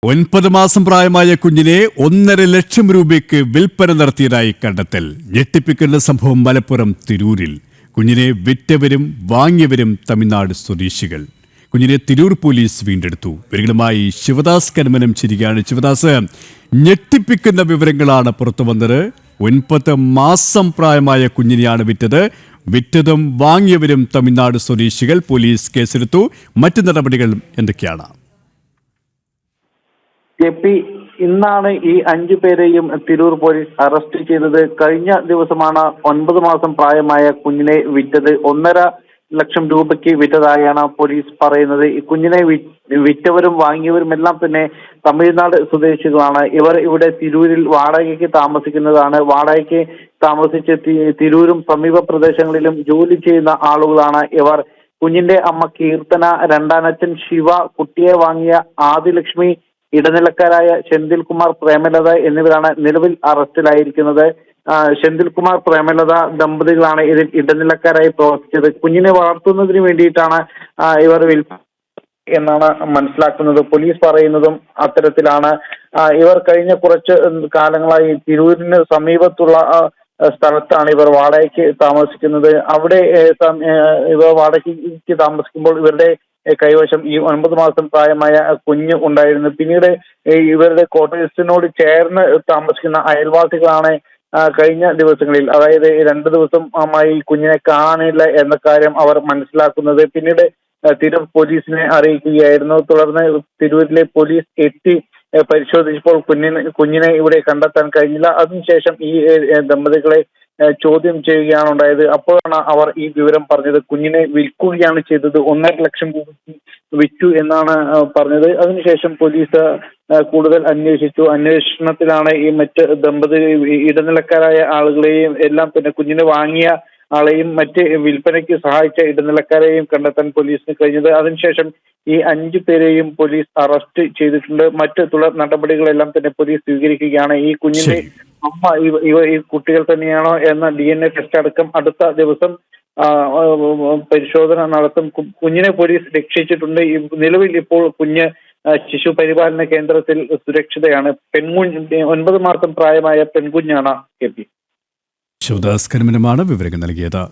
9 മാസം പ്രായമായ കുഞ്ഞിനെ 1.5 ലക്ഷം രൂപയ്ക്ക് വിൽപ്പന നടത്തിയതായി കണ്ടെത്തൽ. ഞെട്ടിപ്പിക്കുന്ന സംഭവം മലപ്പുറം തിരൂരിൽ. കുഞ്ഞിനെ വിറ്റവരും വാങ്ങിയവരും തമിഴ്നാട് സ്വദേശികൾ. കുഞ്ഞിനെ തിരൂർ പോലീസ് വീണ്ടെടുത്തു. വിവരങ്ങളുമായി ശിവദാസ് കന്മനം ചിരികയാണ്. ശിവദാസ്, ഞെട്ടിപ്പിക്കുന്ന വിവരങ്ങളാണ് പുറത്തു വന്നത്. 9 മാസം പ്രായമായ കുഞ്ഞിനെയാണ് വിറ്റതും വാങ്ങിയവരും തമിഴ്നാട് സ്വദേശികൾ. പോലീസ് കേസെടുത്തു. മറ്റു നടപടികൾ എന്തൊക്കെയാണ്? ഇന്നാണ് ഈ 5 പേരെയും തിരൂർ പോലീസ് അറസ്റ്റ് ചെയ്തത്. കഴിഞ്ഞ ദിവസമാണ് 9 മാസം പ്രായമായ കുഞ്ഞിനെ വിറ്റത്. 1.5 ലക്ഷം രൂപയ്ക്ക് വിറ്റതായാണ് പോലീസ് പറയുന്നത്. ഈ കുഞ്ഞിനെ വിറ്റവരും വാങ്ങിയവരും എല്ലാം തന്നെ തമിഴ്നാട് സ്വദേശികളാണ്. ഇവർ ഇവിടെ തിരൂരിൽ വാടകയ്ക്ക് താമസിക്കുന്നതാണ്. വാടകയ്ക്ക് താമസിച്ച് തിരൂരും സമീപ പ്രദേശങ്ങളിലും ജോലി ചെയ്യുന്ന ആളുകളാണ് ഇവർ. കുഞ്ഞിന്റെ അമ്മ കീർത്തന, രണ്ടാനച്ഛൻ ശിവ, കുട്ടിയെ വാങ്ങിയ ആദിലക്ഷ്മി, ഇടനിലക്കാരായ സെന്തിൽകുമാർ, പ്രേമലത എന്നിവരാണ് നിലവിൽ അറസ്റ്റിലായിരിക്കുന്നത്. സെന്തിൽകുമാർ, പ്രേമലത ദമ്പതികളാണ് ഇതിൽ ഇടനിലക്കാരായി പ്രവർത്തിച്ചത്. കുഞ്ഞിനെ വളർത്തുന്നതിന് വേണ്ടിയിട്ടാണ് ഇവർ എന്നാണ് മനസ്സിലാക്കുന്നത്. പോലീസ് പറയുന്നതും അത്തരത്തിലാണ്. ഇവർ കഴിഞ്ഞ കുറച്ച് കാലങ്ങളായി തിരൂരിന് സമീപത്തുള്ള സ്ഥലത്താണ് ഇവർ വാടകയ്ക്ക് താമസിക്കുന്നത്. അവിടെ ഇവർ വാടകയ്ക്ക് താമസിക്കുമ്പോൾ ഇവരുടെ കൈവശം ഈ 9 മാസം പ്രായമായ കുഞ്ഞ് ഉണ്ടായിരുന്നു. പിന്നീട് ഇവരുടെ ക്വാർട്ടേഴ്സിനോട് ചേർന്ന് താമസിക്കുന്ന അയൽവാസികളാണ് കഴിഞ്ഞ ദിവസങ്ങളിൽ, അതായത് 2 ദിവസമായി കുഞ്ഞിനെ കാണാനില്ല എന്ന കാര്യം അവർ മനസ്സിലാക്കുന്നത്. പിന്നീട് തിരൂർ പോലീസിനെ അറിയിക്കുകയായിരുന്നു. തുടർന്ന് തിരൂരിലെ പോലീസ് എത്തി പരിശോധിച്ചപ്പോൾ കുഞ്ഞിനെ ഇവിടെ കണ്ടെത്താൻ കഴിഞ്ഞില്ല. അതിനുശേഷം ഈ ദമ്പതികളെ ചോദ്യം ചെയ്യുകയാണ് ഉണ്ടായത്. അപ്പോഴാണ് അവർ ഈ വിവരം പറഞ്ഞത്. കുഞ്ഞിനെ വിൽക്കുകയാണ് ചെയ്തത്, 1.5 ലക്ഷം രൂപയ്ക്ക് വിറ്റു എന്നാണ് പറഞ്ഞത്. അതിനുശേഷം പോലീസ് കൂടുതൽ അന്വേഷിച്ചു. അന്വേഷണത്തിലാണ് ഈ മറ്റ് ഇടനിലക്കാരായ ആളുകളെയും എല്ലാം തന്നെ കുഞ്ഞിനെ വാങ്ങിയ ആളെയും മറ്റ് വിൽപ്പനയ്ക്ക് സഹായിച്ച ഇടനിലക്കാരെയും കണ്ടെത്താൻ പോലീസിന് കഴിഞ്ഞത്. അതിനുശേഷം ഈ 5 പേരെയും പോലീസ് അറസ്റ്റ് ചെയ്തിട്ടുണ്ട്. മറ്റ് തുടർ നടപടികളെല്ലാം തന്നെ പോലീസ് സ്വീകരിക്കുകയാണ്. ഈ കുഞ്ഞിന്റെ അമ്മ ഈ കുട്ടികൾ തന്നെയാണോ എന്ന DNA ടെസ്റ്റ് അടക്കം അടുത്ത ദിവസം പരിശോധന നടത്തും. കുഞ്ഞിനെ പോലീസ് രക്ഷിച്ചിട്ടുണ്ട്. നിലവിൽ ഇപ്പോൾ കുഞ്ഞ് ശിശു പരിപാലന കേന്ദ്രത്തിൽ സുരക്ഷിതയാണ്. 9 മാസം പ്രായമായ പെൺകുഞ്ഞാണ്. ശിവദാസ് കന്മനമാണ് വിവരങ്ങൾ നൽകിയത്.